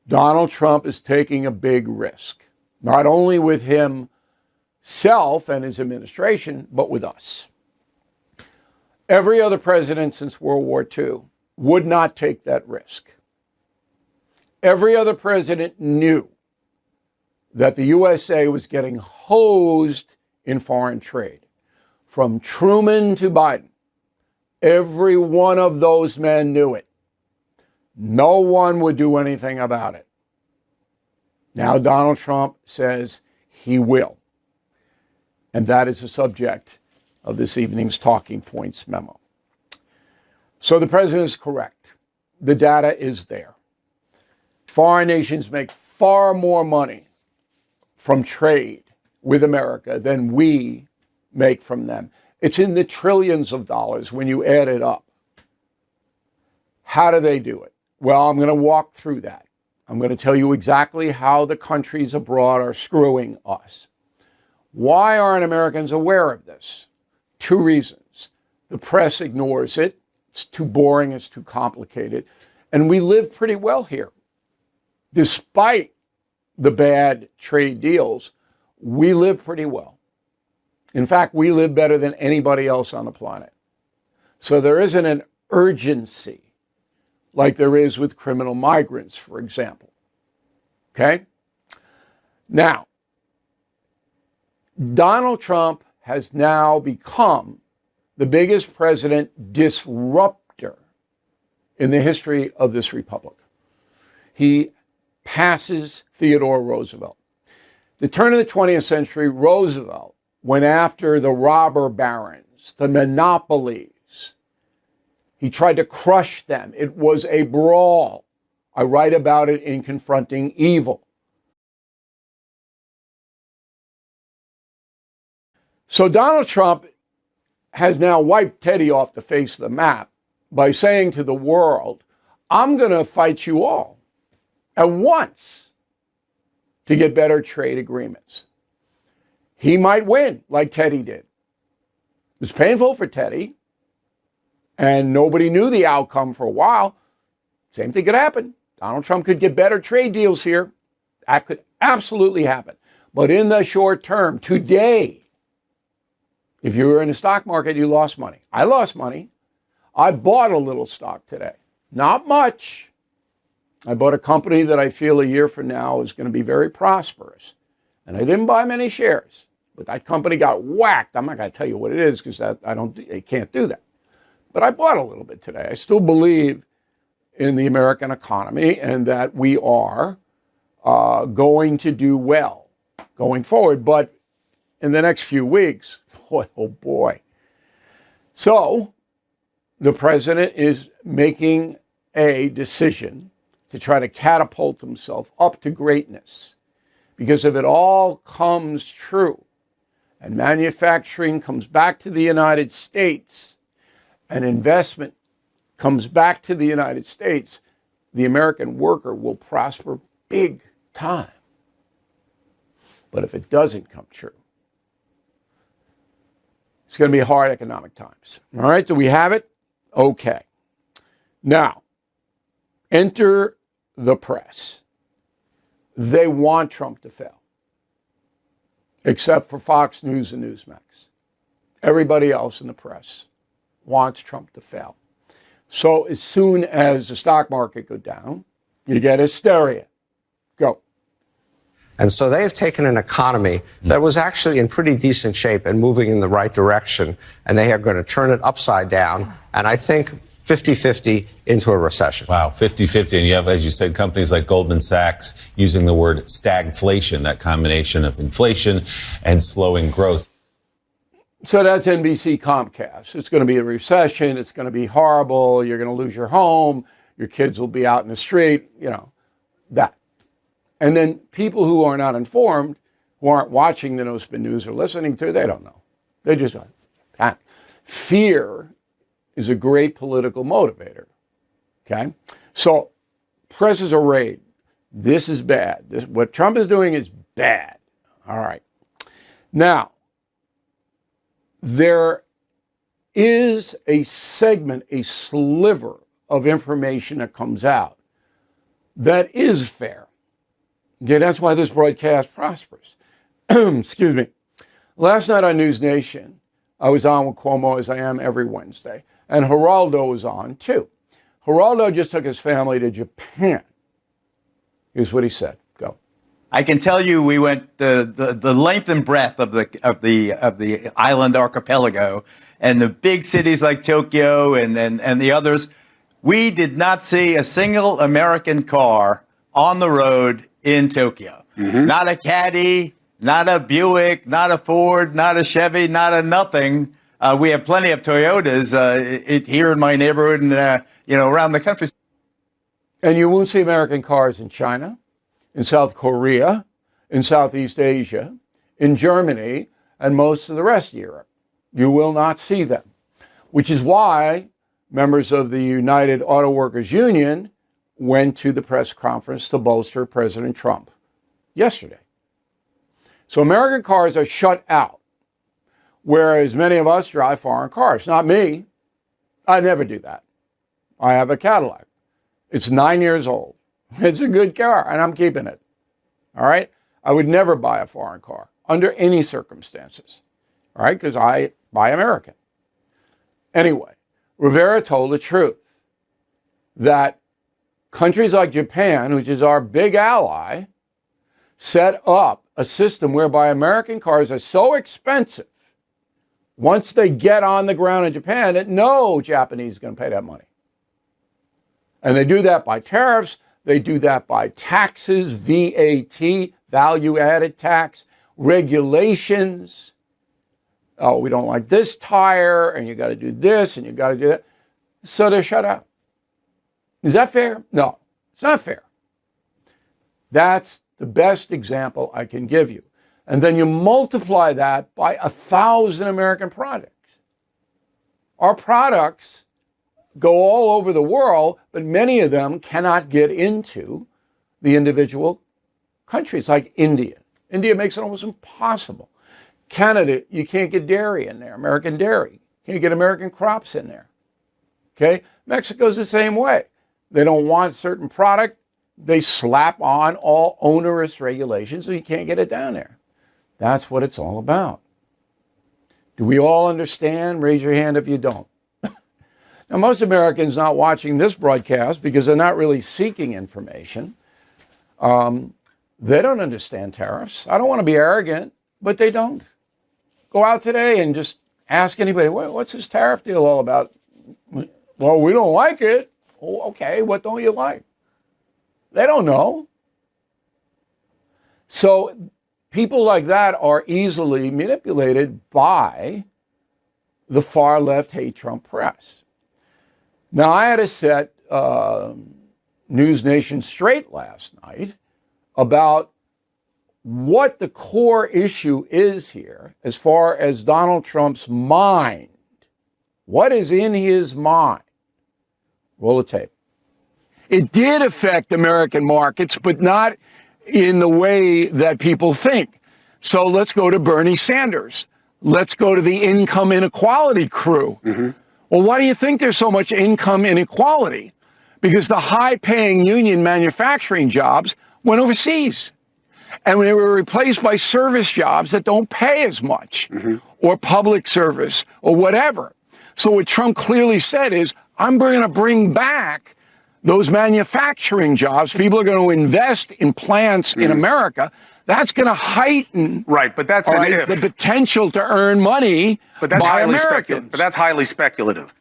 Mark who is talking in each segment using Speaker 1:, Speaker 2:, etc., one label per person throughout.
Speaker 1: Donald Trump is taking a big risk, not only with himself and his administration, but with us. Every other president since World War II would not take that risk. Every other president knew that the USA was getting hosed in foreign trade. From Truman to Biden, every one of those men knew it. No one would do anything about it. Now Donald Trump says he will. And that is the subject of this evening's Talking Points memo. So the president is correct. The data is there. Foreign nations make far more money from trade with America than we make from them. It's in the trillions of dollars when you add it up. How do they do it? Well, I'm going to walk through that. I'm going to tell you exactly how the countries abroad are screwing us. Why aren't Americans aware of this? Two reasons. The press ignores it. It's too boring. It's too complicated. And we live pretty well here. Despite the bad trade deals, we live pretty well. In fact, we live better than anybody else on the planet. So there isn't an urgency like there is with criminal migrants, for example. Okay? Now, Donald Trump has now become the biggest president disruptor in the history of this republic. He passes Theodore Roosevelt. The turn of the 20th century, Roosevelt went after the robber barons, the monopolies. He tried to crush them. It was a brawl. I write about it in Confronting Evil. So Donald Trump has now wiped Teddy off the face of the map by saying to the world, I'm going to fight you all at once to get better trade agreements. He might win like Teddy did. It was painful for Teddy, and nobody knew the outcome for a while. Same thing could happen. Donald Trump could get better trade deals here. That could absolutely happen. But in the short term, today, if you were in the stock market, you lost money. I lost money. I bought a little stock today. Not much. I bought a company that I feel a year from now is going to be very prosperous. And I didn't buy many shares. But that company got whacked. I'm not going to tell you what it is because I can't do that. But I bought a little bit today. I still believe in the American economy and that we are going to do well going forward. But in the next few weeks, boy, oh boy. So the president is making a decision to try to catapult himself up to greatness. Because if it all comes true and manufacturing comes back to the United States and investment comes back to the United States, the American worker will prosper big time. But if it doesn't come true, it's going to be hard economic times. All right, so we have it? Okay. Now, enter the press. They want Trump to fail, except for Fox News and Newsmax. Everybody else in the press wants Trump to fail. So as soon as the stock market goes down, you get hysteria. Go.
Speaker 2: And so they have taken an economy that was actually in pretty decent shape and moving in the right direction, and they are going to turn it upside down, and I think 50-50 into a recession.
Speaker 3: Wow, 50-50. And you have, as you said, companies like Goldman Sachs using the word stagflation, that combination of inflation and slowing growth.
Speaker 1: So that's NBC Comcast. It's going to be a recession. It's going to be horrible. You're going to lose your home. Your kids will be out in the street, that. And then people who are not informed, who aren't watching the No Spin News or listening to, they don't know. They just don't. Fear is a great political motivator. Okay? So press is arrayed. This is bad. What Trump is doing is bad. All right. Now, there is a segment, a sliver of information that comes out that is fair. Okay, that's why this broadcast prospers. Excuse me. Last night on News Nation, I was on with Cuomo, as I am every Wednesday, and Geraldo was on too. Geraldo just took his family to Japan. Here's what he said. Go.
Speaker 4: I can tell you, we went the length and breadth of the island archipelago, and the big cities like Tokyo and the others. We did not see a single American car on the road in Tokyo. Mm-hmm. Not a Caddy, not a Buick, not a Ford, not a Chevy, not a nothing. We have plenty of Toyotas here in my neighborhood and around the country.
Speaker 1: And you won't see American cars in China, in South Korea, in Southeast Asia, in Germany, and most of the rest of Europe. You will not see them, which is why members of the United Auto Workers Union went to the press conference to bolster President Trump yesterday. So American cars are shut out, whereas many of us drive foreign cars. Not me. I never do that. I have a Cadillac. It's 9 years old. It's a good car, and I'm keeping it. All right? I would never buy a foreign car under any circumstances. All right? Because I buy American. Anyway, Rivera told the truth that countries like Japan, which is our big ally, set up a system whereby American cars are so expensive once they get on the ground in Japan that no Japanese is going to pay that money. And they do that by tariffs. They do that by taxes, VAT, value-added tax, regulations. Oh, we don't like this tire, and you got to do this, and you got to do that. So they're shut out. Is that fair? No, it's not fair. That's the best example I can give you. And then you multiply that by 1,000 American products. Our products go all over the world, but many of them cannot get into the individual countries, like India. India makes it almost impossible. Canada, you can't get dairy in there, American dairy. Can't get American crops in there. Okay? Mexico's the same way. They don't want a certain product. They slap on all onerous regulations so you can't get it down there. That's what it's all about. Do we all understand? Raise your hand if you don't. Now, most Americans not watching this broadcast because they're not really seeking information. They don't understand tariffs. I don't want to be arrogant, but they don't. Go out today and just ask anybody, what's this tariff deal all about? Well, we don't like it. Oh, okay, what don't you like? They don't know. So people like that are easily manipulated by the far left hate Trump press. Now, I had to set News Nation straight last night about what the core issue is here as far as Donald Trump's mind. What is in his mind? Roll the tape. It did affect American markets, but not in the way that people think. So let's go to Bernie Sanders. Let's go to the income inequality crew. Mm-hmm. Well, why do you think there's so much income inequality? Because the high-paying union manufacturing jobs went overseas. And they were replaced by service jobs that don't pay as much, mm-hmm. or public service, or whatever. So what Trump clearly said is, I'm going to bring back those manufacturing jobs. People are going to invest in plants in America. That's going to heighten
Speaker 5: but that's
Speaker 1: the potential to earn money by Americans.
Speaker 5: But that's highly speculative.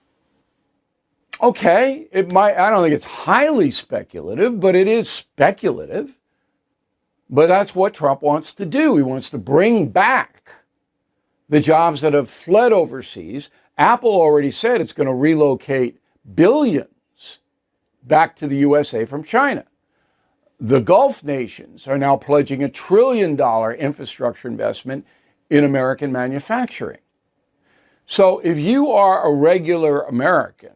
Speaker 1: Okay, it might. I don't think it's highly speculative, but it is speculative. But that's what Trump wants to do. He wants to bring back the jobs that have fled overseas. Apple already said it's going to relocate billions back to the USA from China. The Gulf nations are now pledging $1 trillion infrastructure investment in American manufacturing. So if you are a regular American,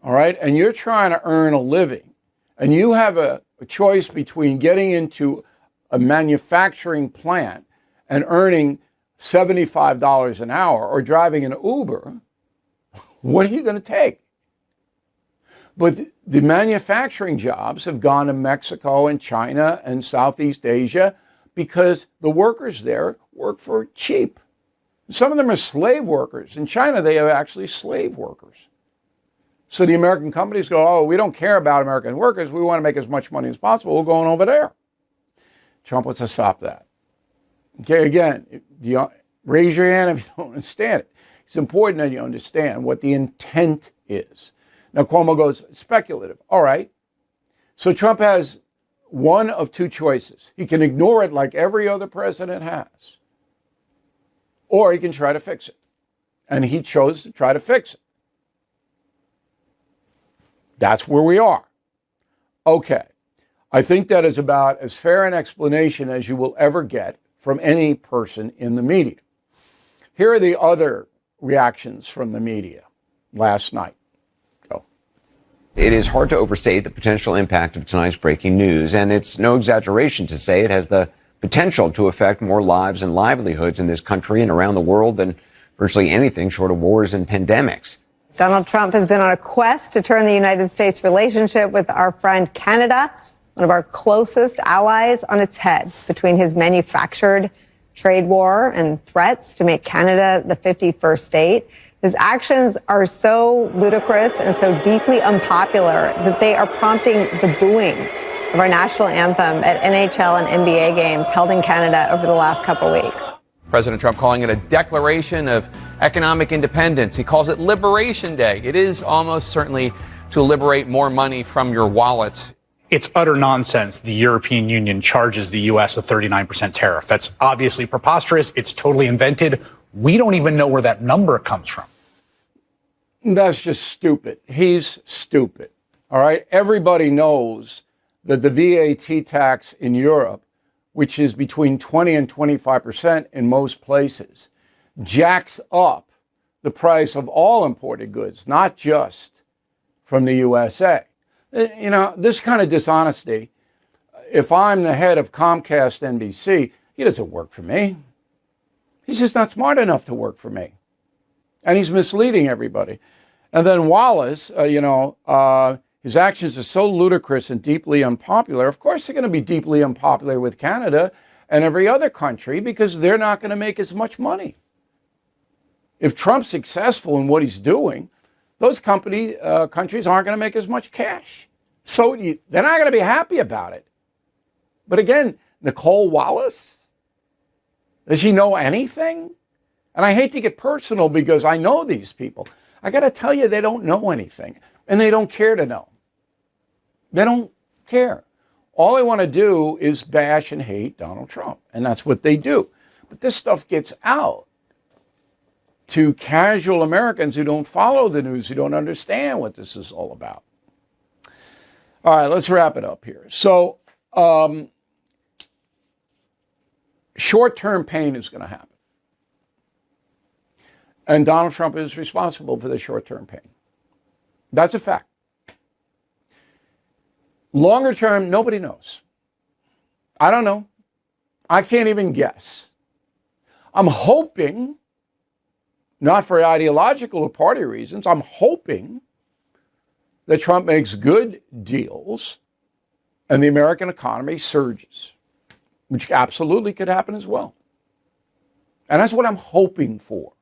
Speaker 1: all right, and you're trying to earn a living, and you have a choice between getting into a manufacturing plant and earning $75 an hour or driving an Uber, what are you going to take? But the manufacturing jobs have gone to Mexico and China and Southeast Asia because the workers there work for cheap. Some of them are slave workers. In China, they are actually slave workers. So the American companies go, oh, we don't care about American workers. We want to make as much money as possible. We're going over there. Trump wants to stop that. Okay, again, raise your hand if you don't understand it. It's important that you understand what the intent is. Now, Cuomo goes, speculative. All right. So Trump has one of two choices. He can ignore it like every other president has, or he can try to fix it. And he chose to try to fix it. That's where we are. Okay. I think that is about as fair an explanation as you will ever get from any person in the media. Here are the other reactions from the media last night. Go.
Speaker 5: It is hard to overstate the potential impact of tonight's breaking news, and it's no exaggeration to say it has the potential to affect more lives and livelihoods in this country and around the world than virtually anything short of wars and pandemics.
Speaker 6: Donald Trump has been on a quest to turn the United States relationship with our friend Canada, one of our closest allies, on its head between his manufactured trade war and threats to make Canada the 51st state. His actions are so ludicrous and so deeply unpopular that they are prompting the booing of our national anthem at NHL and NBA games held in Canada over the last couple weeks.
Speaker 7: President Trump calling it a declaration of economic independence. He calls it Liberation Day. It is almost certainly to liberate more money from your wallet.
Speaker 8: It's utter nonsense. The European Union charges the U.S. a 39% tariff. That's obviously preposterous. It's totally invented. We don't even know where that number comes from.
Speaker 1: That's just stupid. He's stupid. All right. Everybody knows that the VAT tax in Europe, which is between 20 and 25% in most places, jacks up the price of all imported goods, not just from the USA. You know, this kind of dishonesty, if I'm the head of Comcast NBC, he doesn't work for me. He's just not smart enough to work for me. And he's misleading everybody. And then Wallace, his actions are so ludicrous and deeply unpopular. Of course, they're going to be deeply unpopular with Canada and every other country because they're not going to make as much money. If Trump's successful in what he's doing, those countries aren't going to make as much cash. So they're not going to be happy about it. But again, Nicole Wallace, does she know anything? And I hate to get personal because I know these people. I got to tell you, they don't know anything. And they don't care to know. They don't care. All they want to do is bash and hate Donald Trump. And that's what they do. But this stuff gets out to casual Americans who don't follow the news, who don't understand what this is all about. All right, let's wrap it up here. So, short-term pain is going to happen. And Donald Trump is responsible for the short-term pain. That's a fact. Longer term, nobody knows. I don't know. I can't even guess. I'm hoping, not for ideological or party reasons, I'm hoping that Trump makes good deals and the American economy surges, which absolutely could happen as well. And that's what I'm hoping for.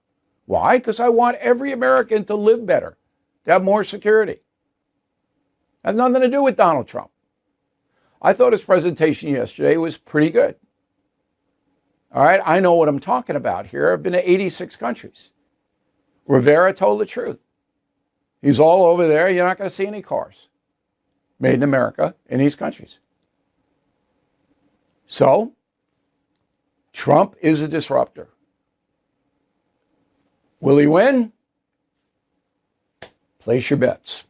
Speaker 1: Why? Because I want every American to live better, to have more security. Has nothing to do with Donald Trump. I thought his presentation yesterday was pretty good. All right, I know what I'm talking about here. I've been to 86 countries. Rivera told the truth. He's all over there. You're not going to see any cars made in America in these countries. So, Trump is a disruptor. Will he win? Place your bets.